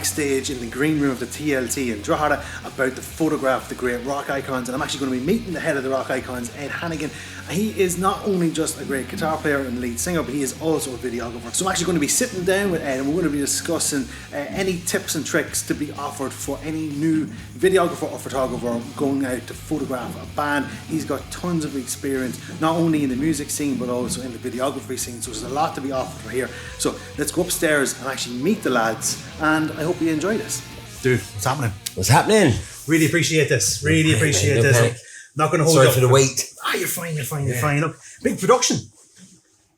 backstage in the green room of the TLT in Drogheda about the photograph of the great rock icons, and I'm actually going to be meeting the head of the rock icons, Ed Hannigan. He is not only just a great guitar player and lead singer, but he is also a videographer. So I'm actually going to be sitting down with Ed and we're going to be discussing any tips and tricks to be offered for any new videographer or photographer going out to photograph a band. He's got tons of experience, not only in the music scene, but also in the videography scene. So there's a lot to be offered here. So let's go upstairs and actually meet the lads, and I hope you enjoy this. Dude, what's happening? What's happening? Really appreciate this. Really appreciate this. Panic. Not going to hold Sorry up for the wait. You're fine. Look, big production.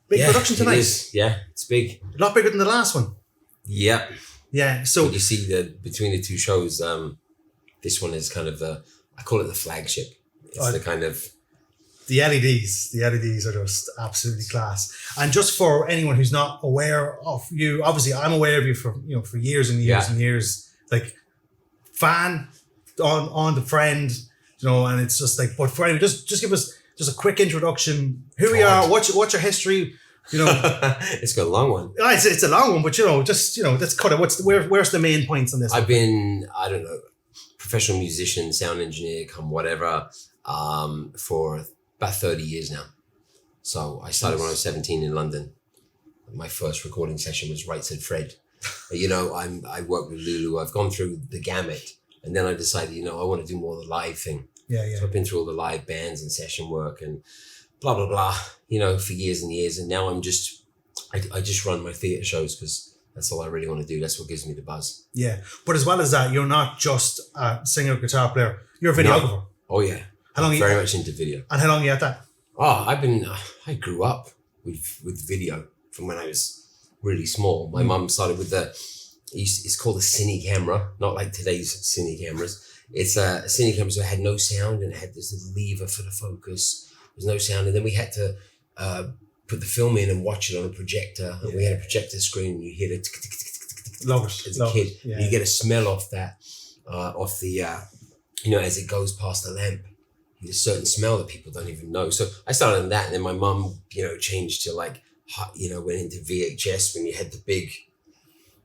Big production tonight. It is. Yeah, it's big. A lot bigger than the last one. Yeah. Yeah. So you see between the two shows, this one is kind of I call it the flagship. It's the kind of the LEDs. The LEDs are just absolutely class. And just for anyone who's not aware of you, obviously I'm aware of you for years and years and years. Like fan on the friend. And it's just like, but for anyone, just give us just a quick introduction. Who we are, what's your history, It's got a long one. It's a long one, but let's cut it. Where's the main points on this? I've been, professional musician, sound engineer, whatever, for about 30 years now. So I started when I was 17 in London. My first recording session was Right Said Fred. I work with Lulu. I've gone through the gamut. And then I decided, I want to do more of the live thing. Yeah. So I've been through all the live bands and session work and blah, blah, blah, for years and years. And now I just run my theatre shows because that's all I really want to do. That's what gives me the buzz. Yeah. But as well as that, you're not just a singer, guitar player. You're a videographer. No. Oh, yeah. I'm very much into video. And how long are you at that? Oh, I grew up with video from when I was really small. My mum started with it's called a cine camera, not like today's cine cameras. It's a cine camera, so it had no sound and it had this little lever for the focus. There's no sound, and then we had to put the film in and watch it on a projector. And we had a projector screen, and you hear it as a kid. Yeah. You get a smell off that, off the, as it goes past the lamp. There's a certain smell that people don't even know. So I started on that, and then my mum, changed to like, went into VHS when you had the big.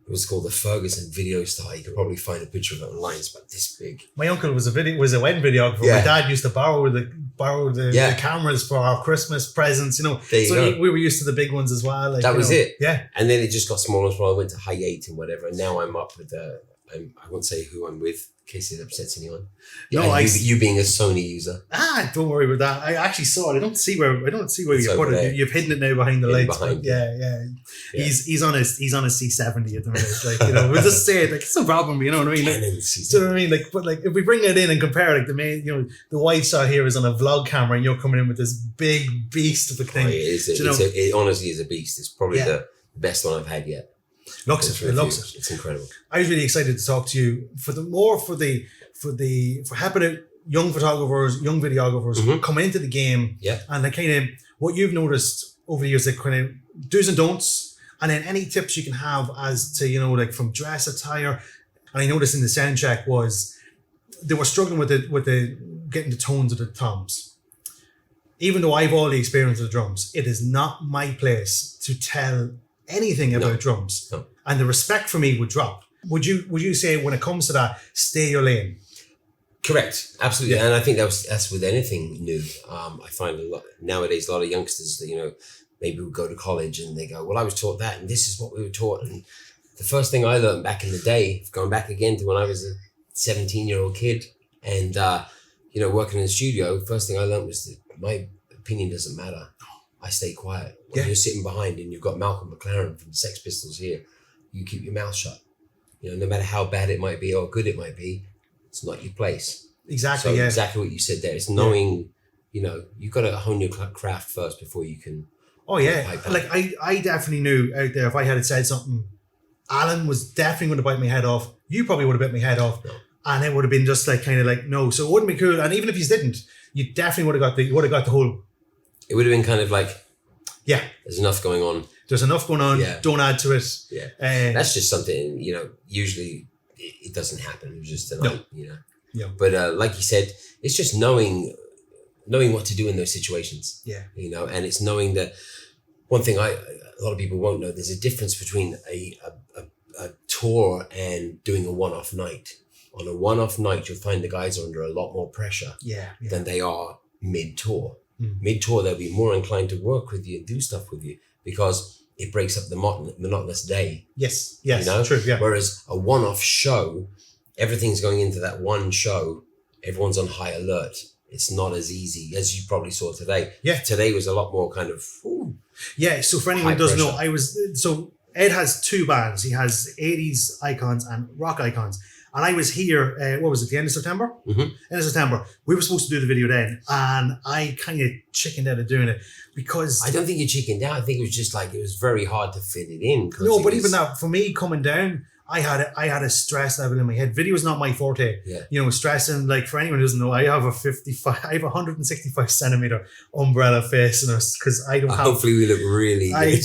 It was called the Ferguson Video Star. You could probably find a picture of it online. It's about this big. My uncle was a wedding videographer. Yeah. My dad used to borrow the cameras for our Christmas presents. We were used to the big ones as well. That was it. Yeah. And then it just got smaller as well. I went to high 8 and whatever. And now I'm up with I won't say who I'm with in case it upsets anyone. No, you being a Sony user. Don't worry about that. I actually saw it. I don't see where you put it. You've hidden it now behind the lights. Yeah. He's on his C70 at the minute. We'll just say it. It's no problem. You know what I mean? But if we bring it in and compare, the main, the wide shot here is on a vlog camera, and you're coming in with this big beast of a thing. It honestly is a beast. It's probably the best one I've had yet. It looks it. It's incredible. I was really excited to talk to you for helping out young photographers, young videographers coming into the game. Yeah. And kind of what you've noticed over the years, kind of do's and don'ts, and then any tips you can have as to from dress attire. And I noticed in the sound check was they were struggling with the getting the tones of the toms. Even though I've all the experience of the drums, it is not my place to tell anything about drums. No. And the respect for me would drop. Would you say when it comes to that, stay your lane? Correct, absolutely. Yeah. And I think that's with anything new. I find nowadays a lot of youngsters that maybe will go to college and they go, well, I was taught that and this is what we were taught. And the first thing I learned back in the day, going back again to when I was a 17-year-old kid and working in the studio, first thing I learned was that my opinion doesn't matter. I stay quiet. When you're sitting behind and you've got Malcolm McLaren from the Sex Pistols here, you keep your mouth shut. No matter how bad it might be or good it might be, it's not your place. Exactly. So exactly what you said there. It's knowing, you've got to hone your craft first before you can. Oh yeah. I definitely knew out there if I had said something, Alan was definitely going to bite my head off. You probably would have bit my head off. No. And it would have been just no. So it wouldn't be cool. And even if you didn't, you definitely would have got the whole. It would have been kind of like, yeah, there's enough going on. There's enough going on. Yeah. Don't add to it. Yeah. That's just something, usually it doesn't happen. It's just a night, Yeah. But like you said, it's just knowing what to do in those situations. Yeah. And it's knowing that one thing a lot of people won't know, there's a difference between a a tour and doing a one-off night. On a one-off night, you'll find the guys are under a lot more pressure than they are mid-tour. Mid-tour, they'll be more inclined to work with you and do stuff with you because it breaks up the monotonous day. Yes, you know? True, yeah. Whereas a one-off show, everything's going into that one show. Everyone's on high alert. It's not as easy as you probably saw today. Yeah. Today was a lot more kind of... Yeah, so for anyone who doesn't know, Ed has two bands. He has 80s icons and rock icons. And I was here, the end of September? Mm-hmm. End of September. We were supposed to do the video then, and I kind of chickened out of doing it because... I don't think you chickened out. I think it was just like, it was very hard to fit it in. No, but even that, for me, coming down, I had a stress level in my head. Video is not my forte. Yeah. You know, stressing, like for anyone who doesn't know, I have a 165 centimeter umbrella face, and because I don't have... Hopefully we look really good.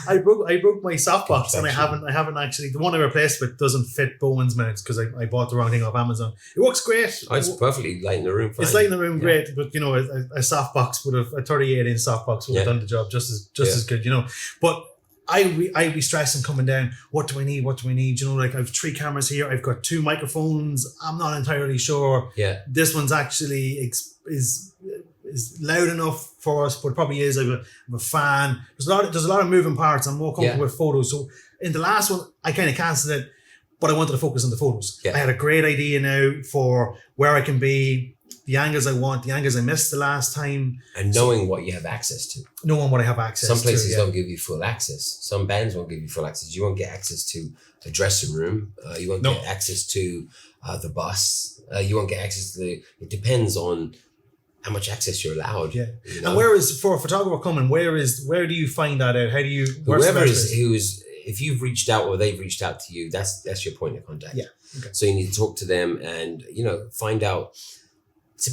I broke my softbox, and I haven't actually, the one I replaced with doesn't fit Bowen's mounts because I bought the wrong thing off Amazon. It works great. Oh, it's perfectly light in the room. Fine. It's light in the room, great, but you know, a softbox would have, a 38-inch softbox would have done the job just as good, you know. But I'd be stressing coming down. What do I need? You know, like I've 3 cameras here. I've got 2 microphones. I'm not entirely sure. Yeah. This one's actually is loud enough for us, but it probably is. I'm a fan. There's a lot of moving parts. I'm more comfortable with photos. So in the last one, I kind of cancelled it, but I wanted to focus on the photos. Yeah. I had a great idea now for where I can be, the angles I want, the angles I missed the last time. And knowing what you have access to. Knowing what I have access to. Some places don't give you full access. Some bands won't give you full access. You won't get access to a dressing room. You won't get access to the bus. You won't get access to it depends on how much access you're allowed. Yeah. You know? And where is, for a photographer coming, where do you find that out? How do you... Whoever who's if you've reached out or they've reached out to you, that's your point of contact. Yeah. Okay. So you need to talk to them and, you know, find out. It's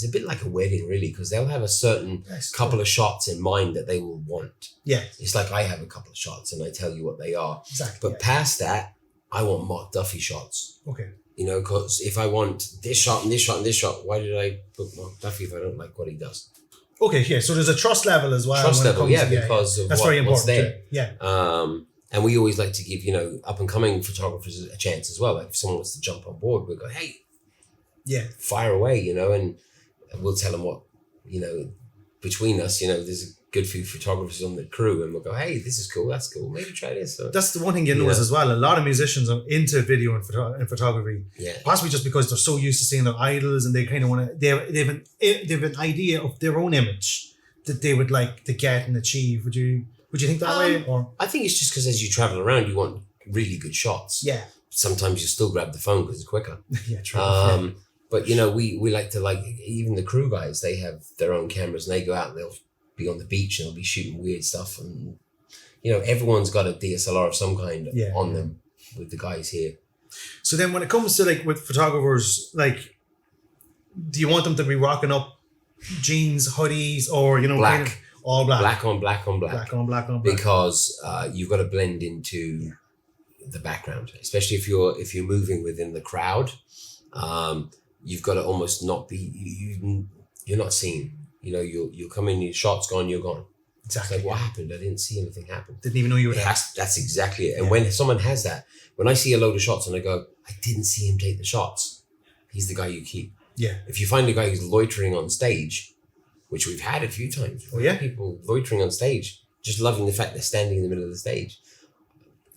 a bit like a wedding, really, because they'll have a certain couple of shots in mind that they will want. Yeah. It's like I have a couple of shots and I tell you what they are. Exactly. But past that, I want Mark Duffy shots. Okay. You know, because if I want this shot and this shot and this shot, why did I book Mark Duffy if I don't like what he does? Okay, yeah. So there's a trust level as well. Trust level, because of that's very important. What's there. Yeah. And we always like to give, you know, up and coming photographers a chance as well. Like if someone wants to jump on board, we go, hey, fire away, you know, and we'll tell them what, you know, between us, you know, there's a good few photographers on the crew, and we'll go, hey, this is cool, that's cool, maybe try this. So, that's the one thing you notice as well. A lot of musicians are into video and photography, possibly just because they're so used to seeing their idols, and they kind of want to. They have an idea of their own image that they would like to get and achieve. Would you think that way? Or I think it's just because as you travel around, you want really good shots. Yeah. Sometimes you still grab the phone because it's quicker. Yeah, true. But you know, we like to even the crew guys. They have their own cameras, and they go out and they'll be on the beach and they'll be shooting weird stuff, and you know, everyone's got a DSLR of some kind on them with the guys here. So then when it comes to like with photographers, like, do you want them to be rocking up jeans, hoodies, or, you know, black, kind of all black? Black on black on black. Black on black on black. Because you've got to blend into the background, especially if you're moving within the crowd. You've got to almost not be, you're not seen. You know, you'll come in, your shot's gone, you're gone. Exactly. It's like, what happened? I didn't see anything happen. Didn't even know you were there. That's exactly it. And when someone has that, when I see a load of shots and I go, I didn't see him take the shots, he's the guy you keep. Yeah. If you find a guy who's loitering on stage, which we've had a few times. People loitering on stage, just loving the fact they're standing in the middle of the stage.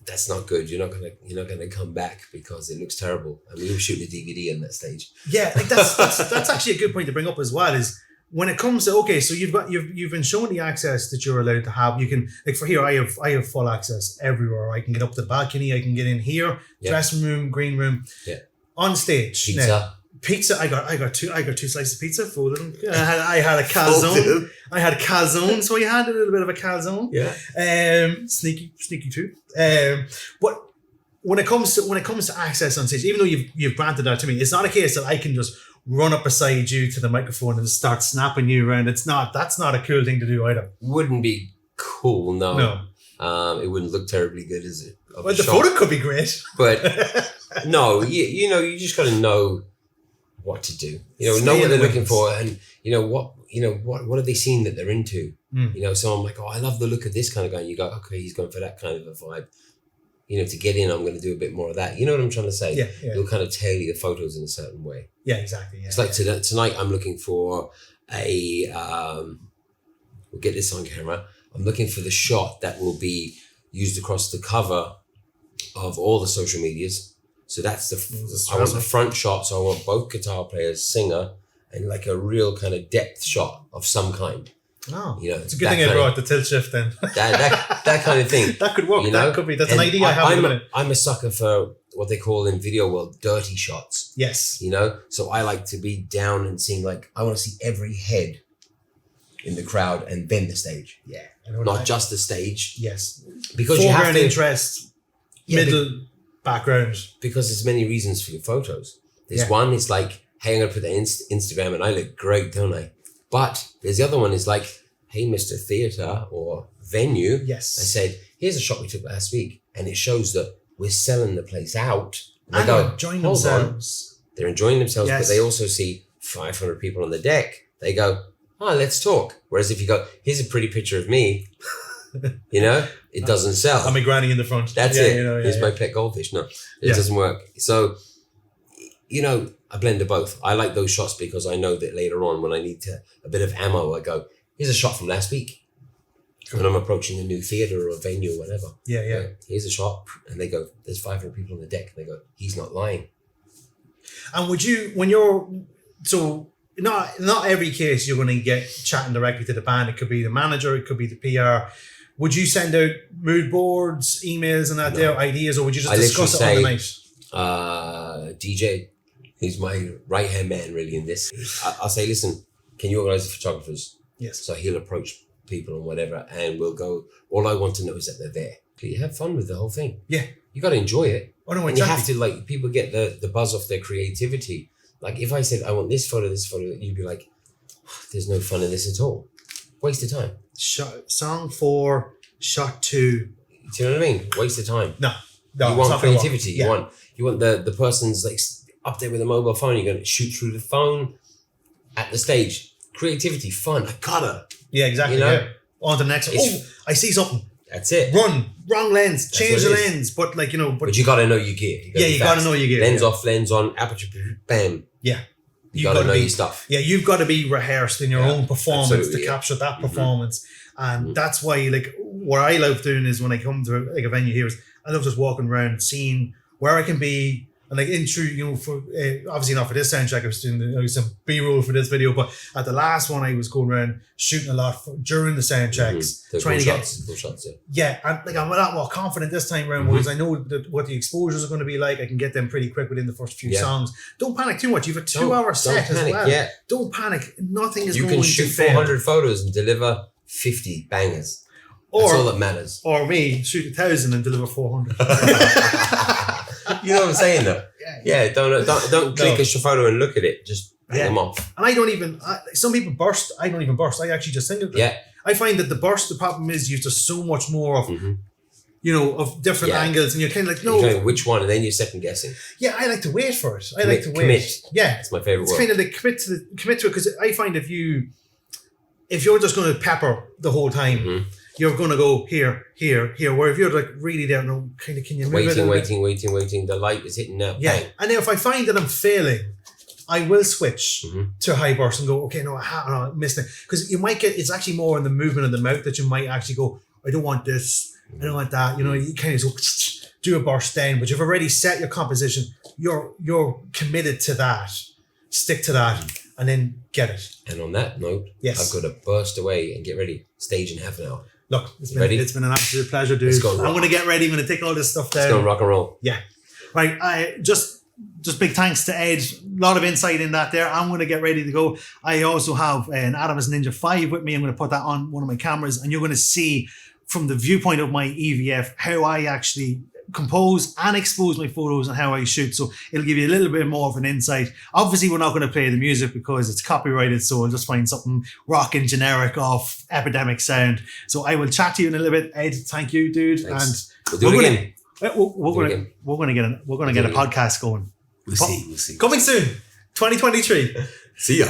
That's not good. You're not gonna come back because it looks terrible. And we were shooting a DVD on that stage. Yeah, like that's actually a good point to bring up as well. Is when it comes to so you've been shown the access that you're allowed to have. You can, like, for here I have full access everywhere. I can get up to the balcony. I can get in here, dressing room, green room, on stage. Pizza. I got two slices of pizza. Folded them. I had a calzone. I had a calzone, so I had a little bit of a calzone. Yeah. Sneaky too. But when it comes to access on stage, even though you've granted that to me, it's not a case that I can just run up beside you to the microphone and start snapping you around. That's not a cool thing to do either. Wouldn't be cool. No. It wouldn't look terribly good, is it? Well, the photo could be great, but no. You just got to know what to do. Know what they're looking for, and what are they seeing that they're into. So I'm like, oh, I love the look of this kind of guy. And you go, okay, he's going for that kind of a vibe. To get in, I'm going to do a bit more of that. You know what I'm trying to say? Yeah. You'll kind of tailor your photos in a certain way. Yeah, exactly. Yeah, it's like tonight I'm looking for we'll get this on camera. I'm looking for the shot that will be used across the cover of all the social medias. So that's I want the front shot. So I want both guitar players, singer, and like a real kind of depth shot of some kind. Oh, it's a good thing I brought the tilt shift then. that kind of thing. That could work. That could be. That's an idea I have in a minute. I'm a sucker for what they call in video world dirty shots. Yes. So I like to be down and seeing, like, I want to see every head in the crowd and then the stage. Yeah. Not just the stage. Yes. Because you have to interest, middle background. Because there's many reasons for your photos. There's one, it's like, hey, I'm going to put that in Instagram and I look great, don't I? But there's the other one is like, hey, Mr. Theatre or venue. Yes. I said, here's a shot we took last week. And it shows that we're selling the place out. And they're enjoying themselves. They're enjoying themselves, yes. But they also see 500 people on the deck. They go, oh, let's talk. Whereas if you go, here's a pretty picture of me, it doesn't sell. I'm a granny in the front. That's it. Here's my pet goldfish. No, it doesn't work. So, I blend of both. I like those shots because I know that later on when I need a bit of ammo, I go, here's a shot from last week. Cool. When I'm approaching a new theatre or a venue or whatever. Yeah. Here's a shot. And they go, there's 500 people on the deck. And they go, he's not lying. And would you, when you're, so not every case you're going to get chatting directly to the band. It could be the manager, it could be the PR. Would you send out mood boards, emails and their ideas, or would you just discuss it on the night? DJ, who's my right-hand man really in this, I'll say, listen, can you organise the photographers? Yes. So he'll approach people and whatever, and we'll go, all I want to know is that they're there. You have fun with the whole thing. Yeah. You got to enjoy it. Oh, no, and you have to, people get the buzz off their creativity. Like if I said, I want this photo, you'd be like, there's no fun in this at all. Waste of time. Song 4, shot 2. Do you know what I mean? Waste of time. No, you want creativity. You want the person's like up there with a mobile phone. You're going to shoot through the phone at the stage. Creativity, fun. I gotta. Yeah, exactly. On to the next. I see something. That's it. Run, wrong lens, change the lens. But But you gotta know your gear. You gotta know your gear. Lens off, lens on, aperture, bam. Yeah. You gotta know your stuff. Yeah, you've got to be rehearsed in your own performance to capture that performance. And that's why, what I love doing is when I come to a venue here is I love just walking around, seeing where I can be. And for obviously not for this sound check, I was doing some B-roll for this video, but at the last one I was going around shooting a lot during the sound checks, trying to get shots. Yeah, and I'm a lot more confident this time around because I know what the exposures are going to be like. I can get them pretty quick within the first few songs. Don't panic too much. You've a 2-hour set as well. Yeah. Don't panic. Nothing is going to fail. You can shoot 400 photos and deliver 50 bangers. That's all that matters. Or me, shoot 1,000 and deliver 400. You know what I'm saying though? Yeah, don't click a photo and look at it. Just bang them off. And I don't even, some people burst. I don't even burst. I actually just think of them. Yeah. I find that the problem is you've just so much more of, of different angles and you're kind of like, no. You're which one? And then you're second guessing. Yeah, I like to wait for it. Commit. Yeah. It's my favourite word. It's kind of like commit to it because I find if you're just going to pepper the whole time, you're going to go here, where if you're like really there, no, kind of can you move waiting, the light is hitting now. Yeah, bang. and then if I find that I'm failing, I will switch to high burst and go, okay, no, I'm missing it. Because you might get, it's actually more in the movement of the mouth that you might actually go, I don't want this, I don't want that. You kind of go, do a burst then, but you've already set your composition. You're committed to that. Stick to that and then get it. And on that note, I've got to burst away and get ready. Stage in half an hour. Look, it's been an absolute pleasure, dude. I'm going to get ready. I'm going to take all this stuff down. Let's go rock and roll. Yeah. Right. I just big thanks to Ed. A lot of insight in that there. I'm going to get ready to go. I also have an Adams Ninja 5 with me. I'm going to put that on one of my cameras and you're going to see from the viewpoint of my EVF how I actually compose and expose my photos and how I shoot. So it'll give you a little bit more of an insight. Obviously, we're not going to play the music because it's copyrighted. So I'll just find something rocking generic off Epidemic Sound. So I will chat to you in a little bit. Ed, thank you, dude. Thanks. And we'll do it again. We're going to get a podcast going. We'll see. Coming soon. 2023. See ya.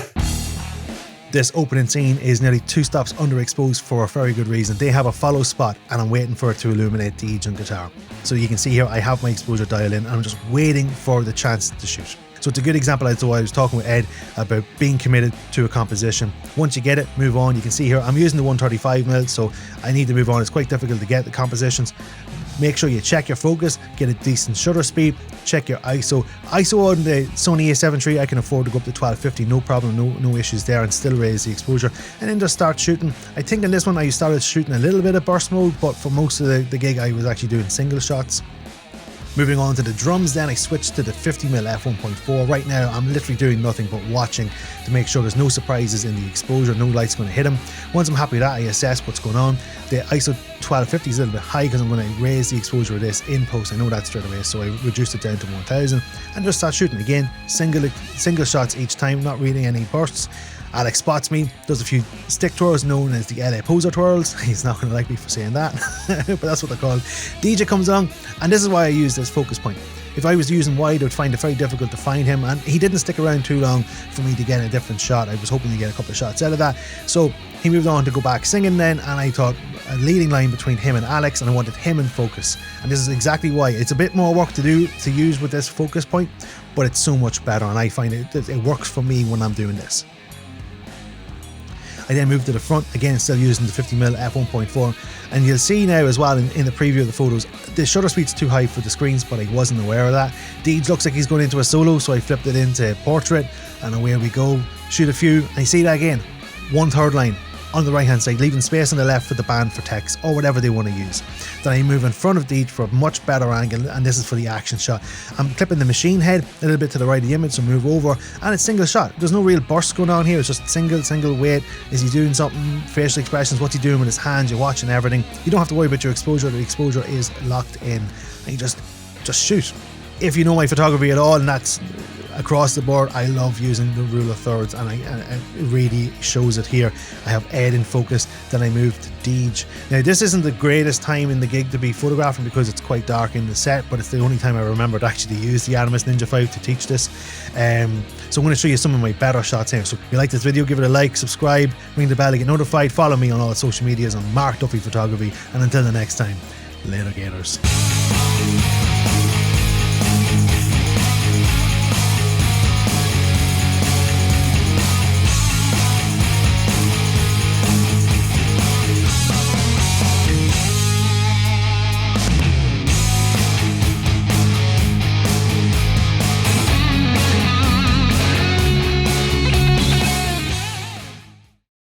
This opening scene is nearly 2 stops underexposed for a very good reason. They have a follow spot and I'm waiting for it to illuminate Deej and guitar. So you can see here I have my exposure dialed in and I'm just waiting for the chance to shoot. So it's a good example as to why I was talking with Ed about being committed to a composition. Once you get it, move on. You can see here I'm using the 135mm, so I need to move on. It's quite difficult to get the compositions. Make sure you check your focus, get a decent shutter speed, check your ISO. ISO on the Sony A7 III, I can afford to go up to 1250, no problem, no issues there, and still raise the exposure. And then just start shooting. I think in this one I started shooting a little bit of burst mode, but for most of the gig I was actually doing single shots. Moving on to the drums, then I switched to the 50mm f1.4. Right now I'm literally doing nothing but watching to make sure there's no surprises in the exposure, no light's going to hit them. Once I'm happy with that, I assess what's going on. The ISO 1250 is a little bit high because I'm going to raise the exposure of this in post. I know that straight away, so I reduced it down to 1000 and just start shooting again. Single shots each time, not really any bursts. Alex spots me, does a few stick twirls known as the LA poser twirls. He's not going to like me for saying that, but that's what they're called. DJ comes on, and this is why I use this focus point. If I was using wide, I would find it very difficult to find him, and he didn't stick around too long for me to get a different shot. I was hoping to get a couple of shots out of that. So he moved on to go back singing then, and I thought a leading line between him and Alex, and I wanted him in focus. And this is exactly why. It's a bit more work to do to use with this focus point, but it's so much better, and I find it works for me when I'm doing this. I then moved to the front, again still using the 50mm f1.4, and you'll see now as well in the preview of the photos, the shutter speed's too high for the screens, but I wasn't aware of that. Deej looks like he's going into a solo, so I flipped it into portrait, and away we go. Shoot a few, and you see that again, 1/3 line on the right hand side, leaving space on the left for the band for text or whatever they want to use. Then I move in front of Deej for a much better angle, and this is for the action shot. I'm clipping the machine head a little bit to the right of the image, so move over, and it's single shot. There's no real burst going on here, it's just single wait. Is he doing something? Facial expressions, what's he doing with his hands? You're watching everything. You don't have to worry about your exposure, the exposure is locked in, and you just shoot. If you know my photography at all, and that's across the board, I love using the rule of thirds, and it really shows it here. I have Ed in focus, then I move to Deej. Now this isn't the greatest time in the gig to be photographing because it's quite dark in the set, but it's the only time I remember to actually use the Animus Ninja 5 to teach this. So I'm going to show you some of my better shots here. So if you like this video, give it a like, subscribe, ring the bell to get notified, follow me on all social medias on Mark Duffy Photography, and until the next time, later gators.